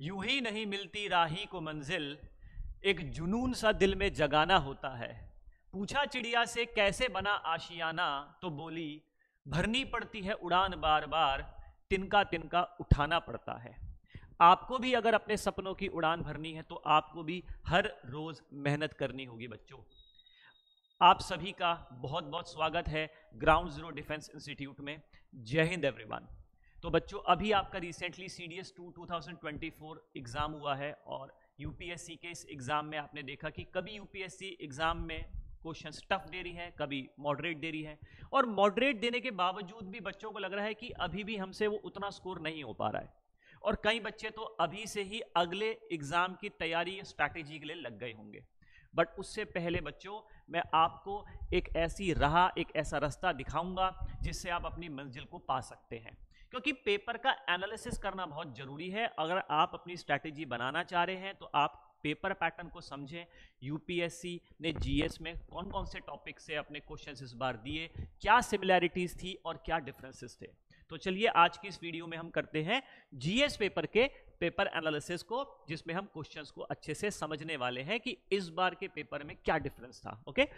यूं ही नहीं मिलती राही को मंजिल, एक जुनून सा दिल में जगाना होता है। पूछा चिड़िया से कैसे बना आशियाना, तो बोली भरनी पड़ती है उड़ान बार बार, तिनका तिनका उठाना पड़ता है। आपको भी अगर अपने सपनों की उड़ान भरनी है तो आपको भी हर रोज मेहनत करनी होगी बच्चों। आप सभी का बहुत बहुत स्वागत है ग्राउंड जीरो डिफेंस इंस्टीट्यूट में। जय हिंद एवरीवन। तो बच्चों अभी आपका रिसेंटली CDS 2 2024 एग्जाम हुआ है और यूपीएससी के इस एग्जाम में आपने देखा कि कभी यूपीएससी एग्जाम में क्वेश्चंस टफ दे रही है, कभी मॉडरेट दे रही है, और मॉडरेट देने के बावजूद भी बच्चों को लग रहा है कि अभी भी हमसे वो उतना स्कोर नहीं हो पा रहा है, और कई बच्चे तो अभी से ही अगले एग्जाम की तैयारी स्ट्रैटेजी के लिए लग गए होंगे। बट उससे पहले बच्चों मैं आपको एक ऐसी राह, एक ऐसा रास्ता दिखाऊंगा जिससे आप अपनी मंजिल को पा सकते हैं, क्योंकि पेपर का एनालिसिस करना बहुत जरूरी है। अगर आप अपनी स्ट्रैटेजी बनाना चाह रहे हैं तो आप पेपर पैटर्न को समझें। यूपीएससी ने जीएस में कौन कौन से टॉपिक से अपने क्वेश्चंस इस बार दिए, क्या सिमिलैरिटीज थी और क्या डिफरेंसेस थे। तो चलिए आज की इस वीडियो में हम करते हैं जीएस पेपर के पेपर एनालिसिस को, जिसमें हम क्वेश्चंस को अच्छे से समझने वाले हैं कि इस बार के पेपर में क्या डिफरेंस था। ओके,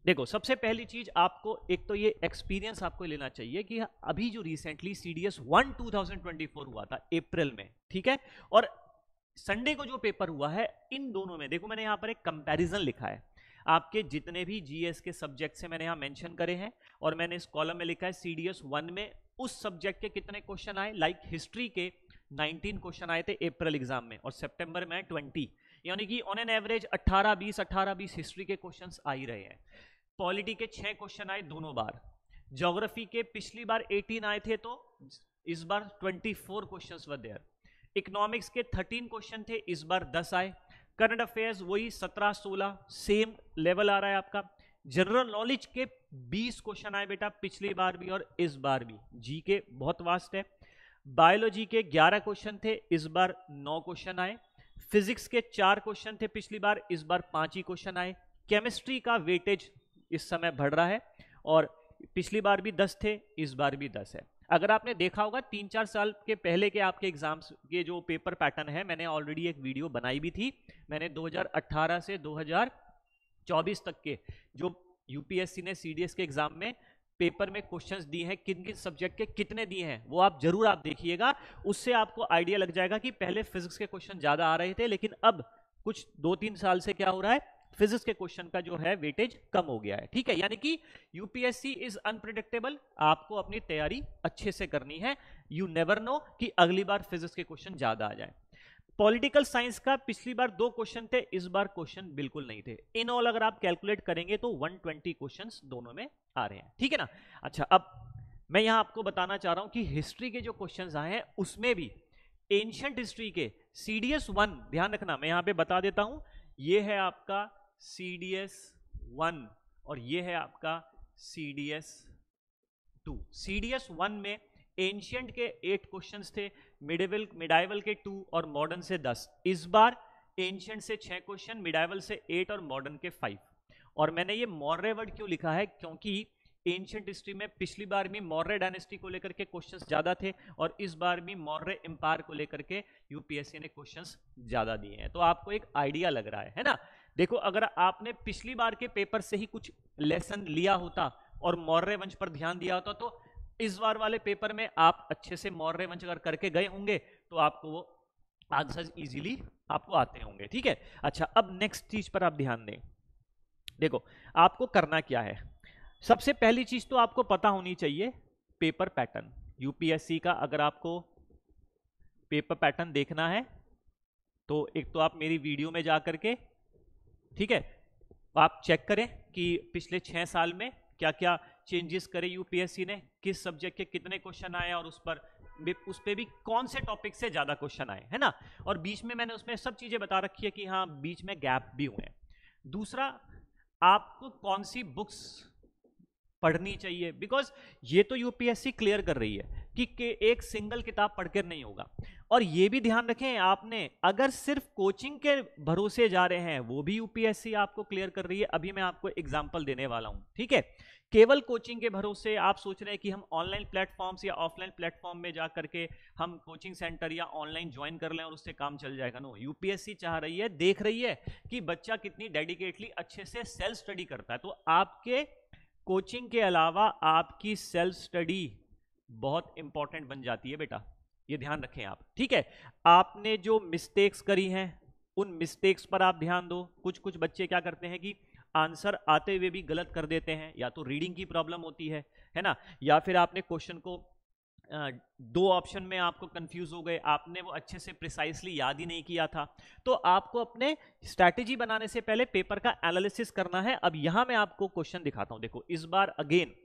देखो सबसे पहली चीज आपको एक तो ये एक्सपीरियंस आपको लेना चाहिए कि अभी जो रिसेंटली CDS 1 2024 हुआ था अप्रैल में, ठीक है, और संडे को जो पेपर हुआ है, इन दोनों में देखो मैंने यहां पर एक कंपैरिजन लिखा है। आपके जितने भी जीएस के सब्जेक्ट से मैंने यहां मेंशन करे हैं, और मैंने इस कॉलम में लिखा है CDS 1 में उस सब्जेक्ट के कितने क्वेश्चन आए। लाइक हिस्ट्री के 19 क्वेश्चन आए थे अप्रैल एग्जाम में, और सितंबर में 20, यानी कि ऑन एन एवरेज 18-20 हिस्ट्री के क्वेश्चंस आ ही रहे हैं। पॉलिटी के 6 क्वेश्चन आए दोनों बार। ज्योग्राफी के पिछली बार 18 आए थे, तो इस बार 24 क्वेश्चंस वर देयर। इकोनॉमिक्स के 13 क्वेश्चन थे, इस बार 10 आए। करंट अफेयर्स वही 17-16 सेम लेवल आ रहा है आपका। जनरल नॉलेज के 20 क्वेश्चन आए बेटा, पिछली बार भी और इस बार भी। जी के बहुत वास्ट है। बायोलॉजी के 11 क्वेश्चन थे, इस बार 9 क्वेश्चन आए। फिजिक्स के 4 क्वेश्चन थे पिछली बार, इस बार 5 ही क्वेश्चन आए। केमिस्ट्री का वेटेज इस समय बढ़ रहा है, और पिछली बार भी 10 थे, इस बार भी 10 है। अगर आपने देखा होगा 3-4 साल के पहले के आपके एग्जाम्स के जो पेपर पैटर्न है, मैंने ऑलरेडी एक वीडियो बनाई भी थी। मैंने 2018 से 2024 तक के जो यूपीएससी ने सीडीएस के एग्जाम में पेपर में क्वेश्चंस दिए हैं, किन किन सब्जेक्ट के कितने दिए हैं, वो आप जरूर देखिएगा। उससे आपको आइडिया लग जाएगा कि पहले फिजिक्स के क्वेश्चन ज्यादा आ रहे थे, लेकिन अब कुछ 2-3 साल से क्या हो रहा है, फिजिक्स के क्वेश्चन का जो है वेटेज कम हो गया है। ठीक है, यानी कि यूपीएससी इज अनप्रिडिक्टेबल। आपको अपनी तैयारी अच्छे से करनी है। यू नेवर नो कि अगली बार फिजिक्स के क्वेश्चन ज्यादा आ जाए। पॉलिटिकल साइंस का पिछली बार 2 क्वेश्चन थे, इस बार क्वेश्चन बिल्कुल नहीं थे। इन ऑल अगर आप कैलकुलेट करेंगे तो 120 क्वेश्चंस दोनों में आ रहे हैं। ठीक है ना। अच्छा, अब मैं यहां आपको बताना चाह रहा हूं कि हिस्ट्री के जो क्वेश्चंस आए हैं उसमें भी एंशिएंट हिस्ट्री के CDS 1, ध्यान रखना मैं यहां पे बता देता हूं, ये है आपका CDS 1 और ये है आपका CDS 2। CDS 1 में एंशिएंट के 8 क्वेश्चंस थे, मिडाइवल के 2 और मॉडर्न से 10। इस बार एंशिएंट से 6 क्वेश्चन, मिडाइवल से 8 और मॉडर्न के 5। और मैंने ये मौर्य वर्ड क्यों लिखा है, क्योंकि एंशिएंट हिस्ट्री में पिछली बार भी मौर्य डायनेस्टी को लेकर के क्वेश्चंस ज्यादा थे, और इस बार भी मौर्य एम्पायर को लेकर के यूपीएससी ने क्वेश्चंस ज्यादा दिए हैं। तो आपको एक आइडिया लग रहा है ना। देखो अगर आपने पिछली बार के पेपर से ही कुछ लेसन लिया होता और मौर्य वंश पर ध्यान दिया होता, तो इस बार वाले पेपर में आप अच्छे से मौर्य वंश अगर करके गए होंगे तो आपको वो आंसर इजीली आपको आते होंगे। ठीक है। अच्छा, अब नेक्स्ट चीज पर आप ध्यान दें। देखो आपको करना क्या है, सबसे पहली चीज तो आपको पता होनी चाहिए पेपर पैटर्न। यूपीएससी का अगर आपको पेपर पैटर्न देखना है तो एक तो आप मेरी वीडियो में जाकर के, ठीक है, आप चेक करें कि पिछले 6 साल में क्या क्या चेंजेस करे यूपीएससी ने, किस सब्जेक्ट के कितने क्वेश्चन आए और उस पे भी कौन से टॉपिक से ज्यादा क्वेश्चन आए, है ना। और बीच में मैंने उसमें सब चीजें बता रखी है कि हाँ बीच में गैप भी हुए हैं। दूसरा, आपको कौन सी बुक्स पढ़नी चाहिए, बिकॉज ये तो यूपीएससी क्लियर कर रही है कि एक सिंगल किताब पढ़कर नहीं होगा। और ये भी ध्यान रखें आपने, अगर सिर्फ कोचिंग के भरोसे जा रहे हैं वो भी यूपीएससी आपको क्लियर कर रही है। अभी मैं आपको एग्जांपल देने वाला हूं, ठीक है। केवल कोचिंग के भरोसे आप सोच रहे हैं कि हम ऑनलाइन प्लेटफॉर्म्स या ऑफलाइन प्लेटफॉर्म में जा करके हम कोचिंग सेंटर या ऑनलाइन ज्वाइन कर लें और उससे काम चल जाएगा। नो, यूपीएससी चाह रही है, देख रही है कि बच्चा कितनी डेडिकेटली अच्छे से सेल्फ स्टडी करता है। तो आपके कोचिंग के अलावा आपकी सेल्फ स्टडी बहुत इंपॉर्टेंट बन जाती है बेटा, ये ध्यान रखें आप, ठीक है। आपने जो मिस्टेक्स करी हैं उन मिस्टेक्स पर आप ध्यान दो। कुछ कुछ बच्चे क्या करते हैं कि आंसर आते हुए भी गलत कर देते हैं, या तो रीडिंग की प्रॉब्लम होती है ना, या फिर आपने क्वेश्चन को दो ऑप्शन में आपको कंफ्यूज हो गए, आपने वो अच्छे से प्रिसाइसली याद ही नहीं किया था। तो आपको अपने स्ट्रैटेजी बनाने से पहले पेपर का एनालिसिस करना है। अब यहां मैं आपको क्वेश्चन दिखाता हूं, देखो इस बार अगेन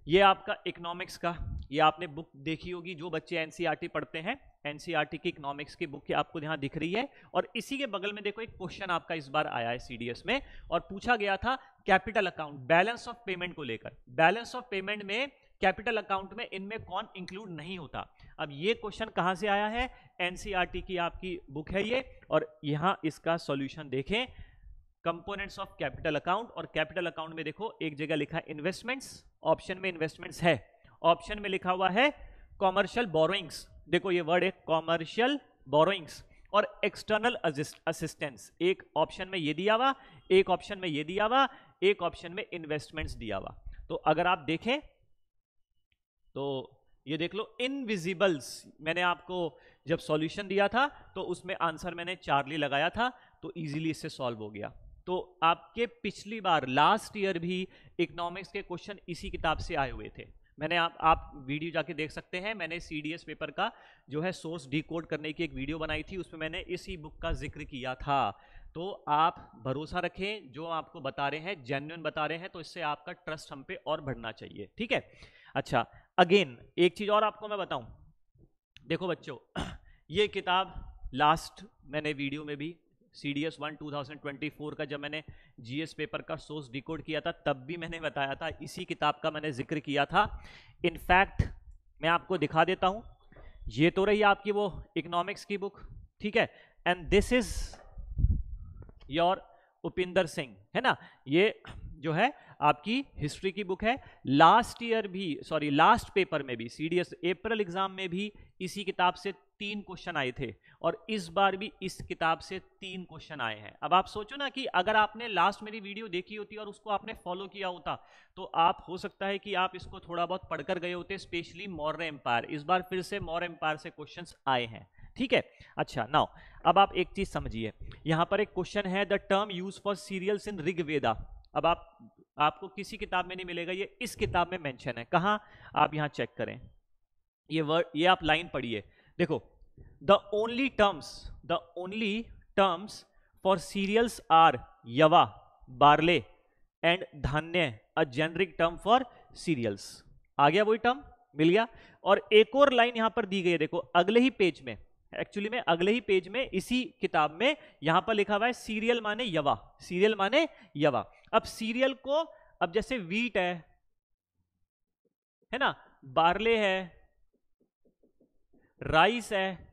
ये आपका इकोनॉमिक्स का, ये आपने बुक देखी होगी, जो बच्चे एनसीईआरटी पढ़ते हैं एनसीईआरटी की इकोनॉमिक्स की बुक आपको यहां दिख रही है। और इसी के बगल में देखो एक क्वेश्चन आपका इस बार आया है सीडीएस में, और पूछा गया था capital account, balance of payment को लेकर। बैलेंस ऑफ पेमेंट में कैपिटल अकाउंट में इनमें कौन इंक्लूड नहीं होता। अब ये क्वेश्चन कहां से आया है, एनसीईआरटी की आपकी बुक है ये, और यहां इसका सॉल्यूशन देखें, कंपोनेंट्स ऑफ कैपिटल अकाउंट। और कैपिटल अकाउंट में देखो एक जगह लिखा है इन्वेस्टमेंट्स, ऑप्शन में इन्वेस्टमेंट्स है, ऑप्शन में लिखा हुआ है कॉमर्शियल बोरोइंग्स, देखो ये वर्ड है कॉमर्शियल बोरोइंग्स, और एक्सटर्नल असिस्टेंस। एक ऑप्शन में ये दिया हुआ, एक ऑप्शन में ये दिया हुआ, एक ऑप्शन में इन्वेस्टमेंट्स दिया हुआ। तो अगर आप देखें तो ये देख लो इनविजिबल्स, मैंने आपको जब सॉल्यूशन दिया था तो उसमें आंसर मैंने चार्ली लगाया था, तो इजीली इससे सॉल्व हो गया। तो आपके पिछली बार लास्ट ईयर भी इकोनॉमिक्स के क्वेश्चन इसी किताब से आए हुए थे। मैंने आप वीडियो जाके देख सकते हैं, मैंने सीडीएस पेपर का जो है सोर्स डिकोड करने की एक वीडियो बनाई थी, उसमें मैंने इसी बुक का जिक्र किया था। तो आप भरोसा रखें, जो आपको बता रहे हैं जेन्युइन बता रहे हैं, तो इससे आपका ट्रस्ट हम पे और बढ़ना चाहिए, ठीक है। अच्छा, अगेन एक चीज और आपको मैं बताऊं, देखो बच्चों ये किताब लास्ट मैंने वीडियो में भी CDS 1 2024 का जब मैंने जीएस पेपर का सोर्स डिकोड किया था तब भी मैंने बताया था, इसी किताब का मैंने जिक्र किया था। इनफैक्ट मैं आपको दिखा देता हूं, ये तो रही आपकी वो इकोनॉमिक्स की बुक, ठीक है, and this is your Upinder Singh, है ना, ये जो है आपकी हिस्ट्री की बुक है। लास्ट ईयर भी, सॉरी लास्ट पेपर में भी, सीडीएस अप्रैल एग्जाम में भी इसी किताब से 3 क्वेश्चन आए थे, और इस बार भी इस किताब से 3 क्वेश्चन आए हैं। अब आप सोचो ना कि अगर आपने लास्ट मेरी वीडियो देखी होती और उसको आपने फॉलो किया होता, तो आप हो सकता है कि आप इसको थोड़ा बहुत पढ़कर गए होते, स्पेशली मौर्य एम्पायर। इस बार फिर से मौर्य एम्पायर से क्वेश्चंस आए हैं, ठीक है। अच्छा, नाउ अब आप एक चीज समझिए, यहां पर एक क्वेश्चन है, the term use for cereals in Rigveda. अब आपको किसी किताब में नहीं मिलेगा, ये इस किताब में मेंशन है। कहां, आप यहां चेक करें, ये वर्ड, ये आप लाइन पढ़िए, देखो, the only terms for cereals are yava, barley and dhanya, a generic term for cereals. आ गया वही टर्म, मिल गया। और एक और लाइन यहां पर दी गई है, देखो अगले ही पेज में, एक्चुअली में अगले ही पेज में इसी किताब में यहां पर लिखा हुआ है सीरियल माने यवा, सीरियल माने यवा। अब सीरियल को, अब जैसे वीट है ना, बार्ले है, राइस है,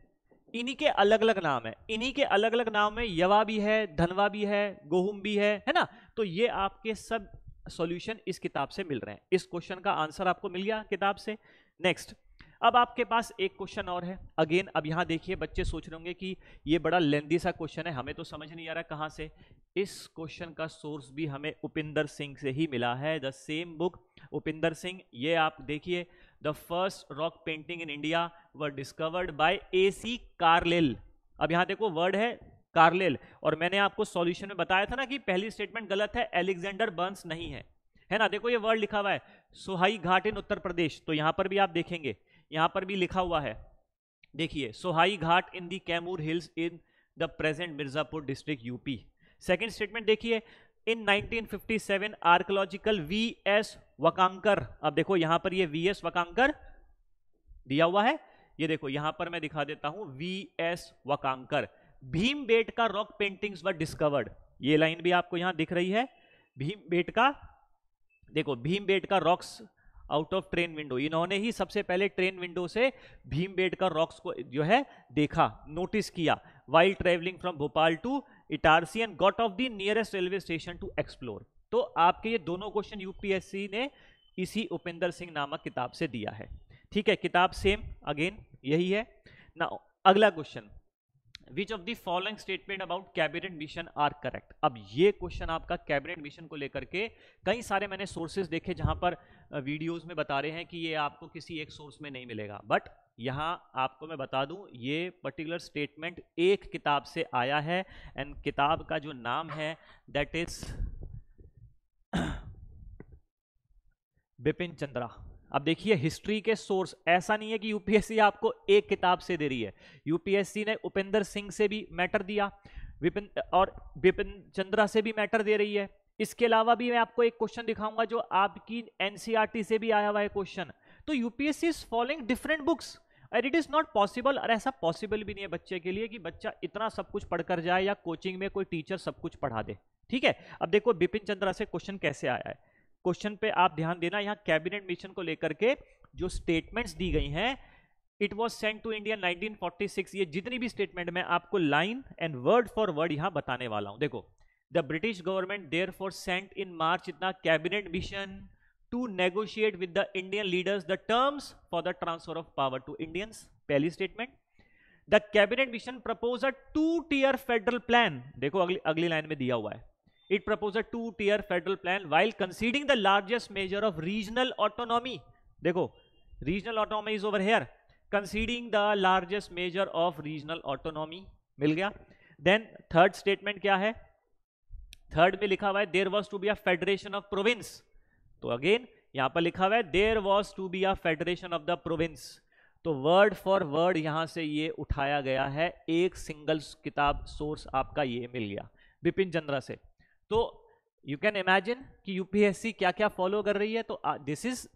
इन्हीं के अलग अलग नाम है, इन्हीं के अलग अलग नाम में यवा भी है, धनवा भी है, गेहूं भी है ना। तो ये आपके सब सॉल्यूशन इस किताब से मिल रहे हैं। इस क्वेश्चन का आंसर आपको मिल गया किताब से। नेक्स्ट, अब आपके पास एक क्वेश्चन और है। अगेन अब यहां देखिए, बच्चे सोच रहे होंगे कि ये बड़ा लेंदी सा क्वेश्चन है, हमें तो समझ नहीं आ रहा कहां से। इस क्वेश्चन का सोर्स भी हमें उपिंदर सिंह से ही मिला है, the same book Upinder Singh. ये आप देखिए, the first rock painting in India were discovered by AC कार्लेल। अब यहां देखो वर्ड है कार्लेल, और मैंने आपको सॉल्यूशन में बताया था ना कि पहली स्टेटमेंट गलत है, एलेक्जेंडर बर्न्स नहीं है ना। देखो ये वर्ड लिखा हुआ है सोहाई घाट इन उत्तर प्रदेश, तो यहां पर भी आप देखेंगे, यहां पर भी लिखा हुआ है, देखिए Sohai Ghat in the Kaimur hills in the present Mirzapur district UP. Second statement देखिए, इन 1957 आर्कियोलॉजिकल VS वकांकर। अब देखो यहां पर ये VS वकांकर दिया हुआ है, ये देखो यहां पर मैं दिखा देता हूं, VS Wakankar. Bhimbetka rock paintings were discovered, ये लाइन भी आपको यहां दिख रही है, भीमबेटका, देखो Bhimbetka rocks out of train window, इन्होंने ही सबसे पहले ट्रेन विंडो से भीमबेटका रॉक्स को जो है देखा, नोटिस किया, while travelling from Bhopal to Itarsi and got off the nearest railway station to explore. तो आपके ये दोनों क्वेश्चन यूपीएससी ने इसी उपिंदर सिंह नामक किताब से दिया है। ठीक है, किताब सेम अगेन यही है ना। अगला question, which of the following statement about cabinet mission are correct. अब ये क्वेश्चन आपका कैबिनेट मिशन को लेकर के कई सारे मैंने सोर्सेज देखे जहां पर वीडियोस में बता रहे हैं कि ये आपको किसी एक सोर्स में नहीं मिलेगा, बट यहां आपको मैं बता दूं ये पर्टिकुलर स्टेटमेंट एक किताब से आया है एंड किताब का जो नाम है दैट इज बिपिन चंद्रा। अब देखिए हिस्ट्री के सोर्स, ऐसा नहीं है कि यूपीएससी आपको एक किताब से दे रही है, यूपीएससी ने उपिंदर सिंह से भी मैटर दिया, बिपिन चंद्रा से भी मैटर दे रही है। इसके अलावा भी मैं आपको एक क्वेश्चन दिखाऊंगा जो आपकी एनसीईआरटी से भी आया हुआ है क्वेश्चन। तो UPSC is following different books and it is not possible, और ऐसा पॉसिबल भी नहीं है बच्चे के लिए कि बच्चा इतना सब कुछ पढ़कर जाए या कोचिंग में कोई टीचर सब कुछ पढ़ा दे। ठीक है, अब देखो बिपिन चंद्रा से क्वेश्चन कैसे आया है। क्वेश्चन पे आप ध्यान देना, यहां कैबिनेट मिशन को लेकर के जो स्टेटमेंट्स दी गई हैं, it was sent to India 1946। ये जितनी भी स्टेटमेंट मैं आपको line and word for word यहां बताने वाला हूं। देखो, the British government therefore sent in March इतना cabinet mission to negotiate with the Indian leaders the terms for the transfer of power to Indians. पहली statement. The cabinet mission propose a 2-tier federal plan. देखो अगली line में दिया हुआ है, it proposed a 2-tier federal plan while conceding the largest measure of regional autonomy। देखो regional autonomy is over here, conceding the largest measure of regional autonomy मिल गया। then third statement क्या है, थर्ड में लिखा हुआ है there was to be a federation of province। तो again यहां पर लिखा हुआ है there was to be a federation of the province। तो वर्ड फॉर वर्ड यहां से ये उठाया गया है, एक सिंगल किताब सोर्स आपका ये मिल गया बिपिन चंद्रा से। तो यू कैन इमेजिन कि यूपीएससी क्या क्या फॉलो कर रही है। तो दिस इज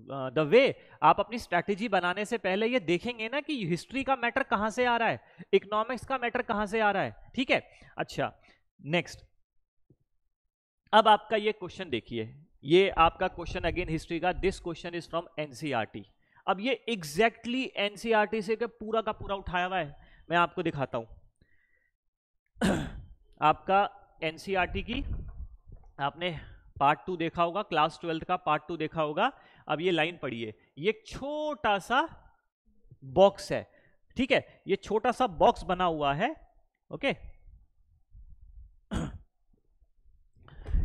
द वे आप अपनी स्ट्रैटेजी बनाने से पहले ये देखेंगे ना कि हिस्ट्री का मैटर कहां से आ रहा है, इकोनॉमिक्स का मैटर कहां से आ रहा है। ठीक है, अच्छा नेक्स्ट, अब आपका ये क्वेश्चन देखिए, ये आपका क्वेश्चन अगेन हिस्ट्री का, this question is from NCERT. अब ये एग्जैक्टली एनसीईआरटी से पूरा का पूरा उठाया हुआ है, मैं आपको दिखाता हूं। आपका एनसीईआरटी की आपने पार्ट 2 देखा होगा, क्लास 12 का पार्ट 2 देखा होगा। अब ये लाइन पढ़िए, ये एक छोटा सा बॉक्स है। ठीक है, ये छोटा सा बॉक्स बना हुआ है। ओके,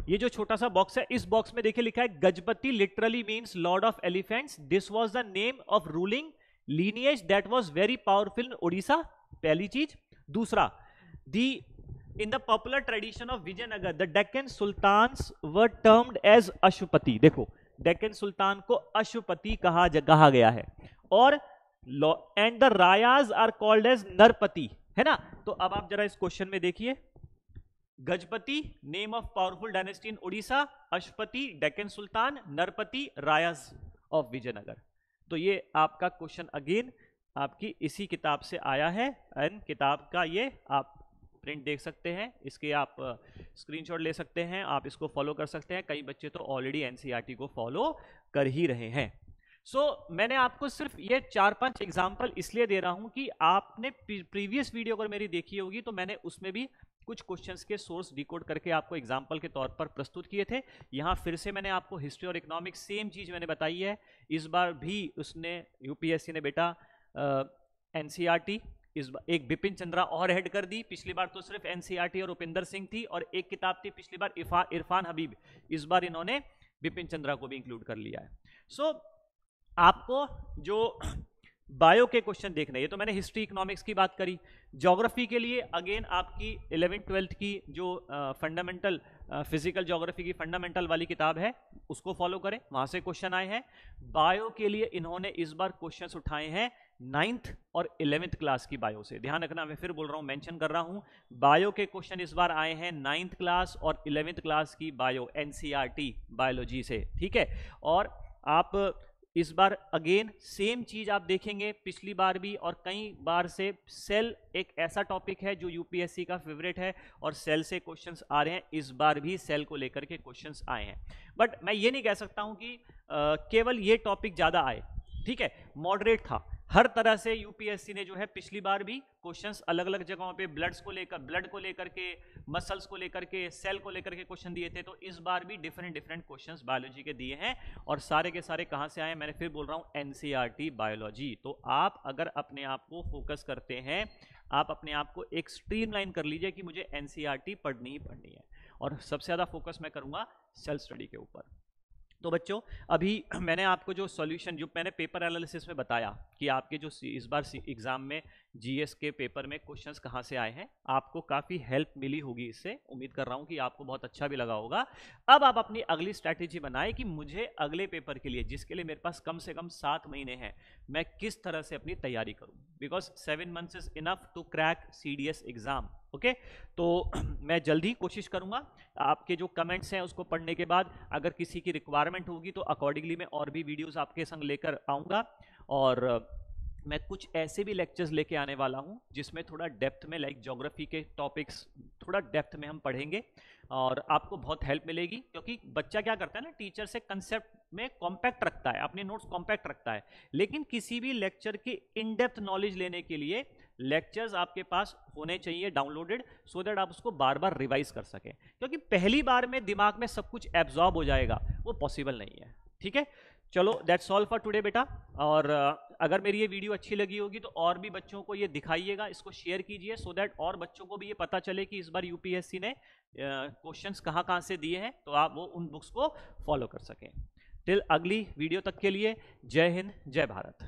ये जो छोटा सा बॉक्स है, इस बॉक्स में देखिए लिखा है Gajapati literally means Lord of elephants. This was the name of ruling lineage that was very powerful in Odisha. पहली चीज। दूसरा, दी in the popular tradition of Vijayanagar, the Deccan Sultans were termed as अशुपति। देखो, डेक्कन सुल्तान को अशुपति कहा गया है, और and the Rayas are called as नरपति, है ना। तो अब आप जरा इस क्वेश्चन में देखिए, Gajapati name of powerful dynasty in Orissa, Ashwapati Deccan Sultan, Narpati रायाज of Vijayanagar. तो ये आपका क्वेश्चन अगेन आपकी इसी किताब से आया है, एंड किताब का ये आप प्रिंट देख सकते हैं, इसके आप स्क्रीनशॉट ले सकते हैं, आप इसको फॉलो कर सकते हैं। कई बच्चे तो ऑलरेडी एनसीईआरटी को फॉलो कर ही रहे हैं। मैंने आपको सिर्फ ये 4-5 एग्जांपल इसलिए दे रहा हूं कि आपने प्रीवियस वीडियो अगर मेरी देखी होगी तो मैंने उसमें भी कुछ क्वेश्चंस के सोर्स डिकोड करके आपको एग्जांपल के तौर पर प्रस्तुत किए थे। यहाँ फिर से मैंने आपको हिस्ट्री और इकोनॉमिक्स सेम चीज मैंने बताई है। इस बार भी उसने यूपीएससी ने बेटा एनसीईआरटी इस बार एक बिपिन चंद्रा और ऐड कर दी। पिछली बार तो सिर्फ एनसीईआरटी और उपिंदर सिंह थी और एक किताब थी पिछली बार इरफान हबीब, इस बार इन्होंने बिपिन चंद्रा को भी इंक्लूड कर लिया है। आपको जो बायो के क्वेश्चन देखने, ये तो मैंने हिस्ट्री इकोनॉमिक्स की बात करी। ज्योग्राफी के लिए अगेन आपकी 11th-12th की जो फंडामेंटल फिजिकल ज्योग्राफी की फंडामेंटल वाली किताब है उसको फॉलो करें, वहां से क्वेश्चन आए हैं। बायो के लिए इन्होंने इस बार क्वेश्चंस उठाए हैं 9th और 11th क्लास की बायो से। ध्यान रखना, मैं फिर बोल रहा हूं, मेंशन कर रहा हूं, बायो के क्वेश्चन इस बार आए हैं 9th क्लास और 11th क्लास की बायो, एनसीईआरटी बायोलॉजी से। ठीक है, और आप इस बार अगेन सेम चीज आप देखेंगे, पिछली बार भी और कई बार से सेल एक ऐसा टॉपिक है जो यूपीएससी का फेवरेट है और सेल से क्वेश्चंस आ रहे हैं। इस बार भी सेल को लेकर के क्वेश्चंस आए हैं, बट मैं ये नहीं कह सकता हूं कि केवल ये टॉपिक ज्यादा आए, ठीक है, मॉडरेट था। हर तरह से यूपीएससी ने जो है पिछली बार भी क्वेश्चंस अलग अलग जगहों पे ब्लड को लेकर के, मसल्स को लेकर के, सेल को लेकर के क्वेश्चन दिए थे। तो इस बार भी डिफरेंट क्वेश्चंस बायोलॉजी के दिए हैं और सारे के सारे कहां से आए, मैंने फिर बोल रहा हूं एनसीईआरटी बायोलॉजी। तो आप अगर अपने आप को फोकस करते हैं, आप अपने आप को एक स्ट्रीमलाइन कर लीजिए कि मुझे एनसीईआरटी पढ़नी ही पढ़नी है, और सबसे ज्यादा फोकस मैं करूंगा सेल्फ स्टडी के ऊपर। तो बच्चों अभी मैंने आपको जो सॉल्यूशन, जो मैंने पेपर एनालिसिस में बताया कि आपके जो इस बार एग्जाम में जीएस के पेपर में क्वेश्चंस कहाँ से आए हैं, आपको काफ़ी हेल्प मिली होगी इससे। उम्मीद कर रहा हूँ कि आपको बहुत अच्छा भी लगा होगा। अब आप अपनी अगली स्ट्रैटेजी बनाए कि मुझे अगले पेपर के लिए, जिसके लिए मेरे पास कम से कम 7 महीने हैं, मैं किस तरह से अपनी तैयारी करूँ, because 7 months is enough to crack CDS exam. Okay, तो मैं जल्दी कोशिश करूंगा। आपके जो कमेंट्स हैं उसको पढ़ने के बाद अगर किसी की रिक्वायरमेंट होगी तो अकॉर्डिंगली मैं और भी वीडियोस आपके संग लेकर आऊंगा, और मैं कुछ ऐसे भी लेक्चर्स लेके आने वाला हूं जिसमें थोड़ा डेप्थ में, लाइक ज्योग्राफी के टॉपिक्स थोड़ा डेप्थ में हम पढ़ेंगे और आपको बहुत हेल्प मिलेगी। क्योंकि बच्चा क्या करता है ना, टीचर से कंसेप्ट में कॉम्पैक्ट रखता है, अपने नोट्स कॉम्पैक्ट रखता है, लेकिन किसी भी लेक्चर के इन डेप्थ नॉलेज लेने के लिए लेक्चर्स आपके पास होने चाहिए डाउनलोडेड, सो दैट आप उसको बार बार रिवाइज कर सकें। क्योंकि पहली बार में दिमाग में सब कुछ एब्जॉर्ब हो जाएगा, वो पॉसिबल नहीं है। ठीक है, चलो दैट्स ऑल फॉर टुडे बेटा। और अगर मेरी ये वीडियो अच्छी लगी होगी तो और भी बच्चों को ये दिखाइएगा, इसको शेयर कीजिए, सो दैट और बच्चों को भी ये पता चले कि इस बार यूपीएससी ने क्वेश्चंस कहाँ से दिए हैं, तो आप वो उन बुक्स को फॉलो कर सकें। टिल अगली वीडियो तक के लिए जय हिंद, जय भारत।